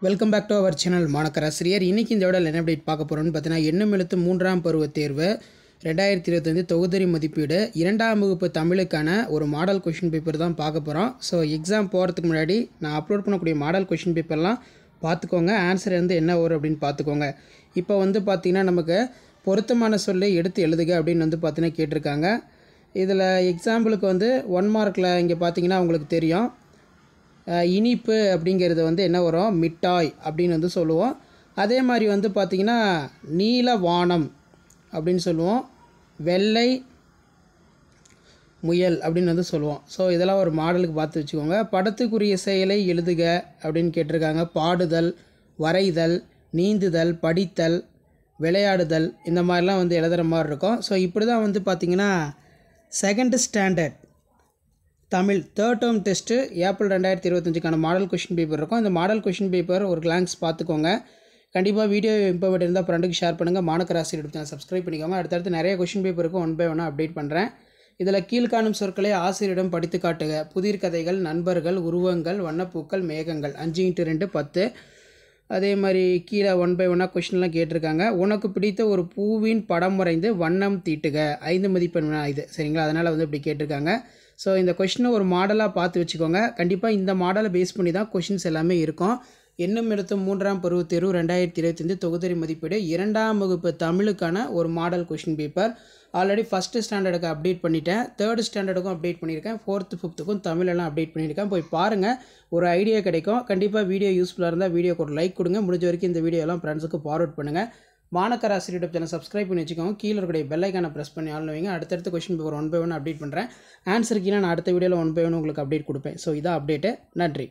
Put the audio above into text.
Welcome back to our channel மாணக்கராசிரியர். இன்றைக்கி இந்த விட என்ன அப்டேட் பார்க்க போகிறோம்னு பார்த்தீங்கன்னா, எண்ணும் எழுத்து 3ஆம் பருவத் தேர்வு 2025 தொகுதி மதிப்பீடு 2ஆம் வகுப்பு தமிழுக்கான ஒரு மாடல் கொஷின் பேப்பர் தான் பார்க்க போகிறோம். ஸோ எக்ஸாம் போகிறதுக்கு முன்னாடி நான் அப்லோட் பண்ணக்கூடிய மாடல் கொஷின் பேப்பர்லாம் பார்த்துக்கோங்க. ஆன்சர் வந்து என்ன வரும் அப்படின்னு பார்த்துக்கோங்க. இப்போ வந்து பார்த்திங்கன்னா நமக்கு பொருத்தமான சொல்லை எடுத்து எழுதுக அப்படின்னு வந்து பார்த்தீங்கன்னா கேட்டிருக்காங்க. இதில் எக்ஸாம்பிளுக்கு வந்து 1 மார்க்கில் இங்கே பார்த்தீங்கன்னா உங்களுக்கு தெரியும், இனிப்பு அப்படிங்கிறது வந்து என்ன வரும், மிட்டாய் அப்படின்னு வந்து சொல்லுவோம். அதே மாதிரி வந்து பார்த்திங்கன்னா நீல வானம் அப்படின்னு சொல்லுவோம், வெள்ளை முயல் அப்படின்னு வந்து சொல்லுவோம். ஸோ இதெல்லாம் ஒரு மாடலுக்கு பார்த்து வச்சுக்கோங்க. படத்துக்குரிய செயலை எழுதுக அப்படின்னு கேட்டிருக்காங்க. பாடுதல், வரைதல், நீந்துதல், படித்தல், விளையாடுதல், இந்த மாதிரிலாம் வந்து எழுதுகிற மாதிரி இருக்கும். ஸோ இப்படி தான் வந்து பார்த்திங்கன்னா 2nd standard Tamil 3rd term test April 2025க்கான மாடல் கொஷின் பேப்பர் இருக்கும். இந்த மாடல் கொஷின் பேப்பர் ஒரு கிளான்ஸ் பார்த்துக்கோங்க. கண்டிப்பாக வீடியோ இம்பார்ட்டன்ட் இருந்தால் ஃப்ரெண்டுக்கு ஷேர் பண்ணுங்கள். மாணக்கராசிரியர் யூடியூப் சேனல் சப்ஸ்கிரைப் பண்ணிக்கோங்க. அடுத்தடுத்து நிறைய கொஷின் பேப்பருக்கு 1 by 1 அப்டேட் பண்ணுறேன். இதில் கீழ்காணும் சொற்களை ஆசிரியரிடம் படித்து காட்டுக. புதிர் கதைகள், நண்பர்கள், உருவங்கள், வண்ணப்பூக்கள், மேகங்கள். 5x2 10. அதே மாதிரி கீழே 1 by 1 கொஷின்லாம் கேட்டிருக்காங்க. உனக்கு பிடித்த ஒரு பூவின் படம் வரைந்து வண்ணம் தீட்டுக. 5 மதிப்பெண் இது சரிங்களா. அதனால் வந்து இப்படி கேட்டிருக்காங்க. ஸோ இந்த கொஷினை ஒரு மாடலாக பார்த்து வச்சுக்கோங்க. கண்டிப்பாக இந்த மாடலை பேஸ் பண்ணி தான் கொஷின்ஸ் எல்லாமே இருக்கும். எண்ணும் எழுத்து 3ஆம் பருவத் தேர்வு 2025 தொகுதி மதிப்பீடு 2ஆம் வகுப்பு தமிழுக்கான ஒரு model question paper. Already 1st ஸ்டாண்டர்டுக்கு அப்டேட் பண்ணிட்டேன், 3rd ஸ்டாண்டர்டுக்கும் அப்டேட் பண்ணியிருக்கேன், 4th 5th தமிழெல்லாம் அப்டேட் பண்ணியிருக்கேன். போய் பாருங்கள், ஒரு ஐடியா கிடைக்கும். கண்டிப்பாக வீடியோ யூஸ்ஃபுல்லாக இருந்தால் வீடியோக்கு ஒரு லைக் கொடுங்க. முடிஞ்ச வரைக்கும் இந்த வீடியோலாம் ஃப்ரெண்ட்ஸுக்கு ஃபார்வர்ட் பண்ணுங்கள். மாணக்கராசிரியர் யூடியூப் சேனல் சப்ஸ்கிரைப் பண்ணி வச்சுக்கோங்க. கீழே இருக்கக்கூடிய பெல் ஐக்கானை ப்ரெஸ் பண்ணி ஆல் வைங்க. அடுத்தடுத்த கொஷின் பேப்பர் 1 by 1 அப்டேட் பண்ணுறேன். ஆன்சர் கீழே நான் அடுத்த வீடியோவில் 1 by 1 உங்களுக்கு அப்டேட் கொடுப்பேன். ஸோ இதான் அப்டேட்டு. நன்றி.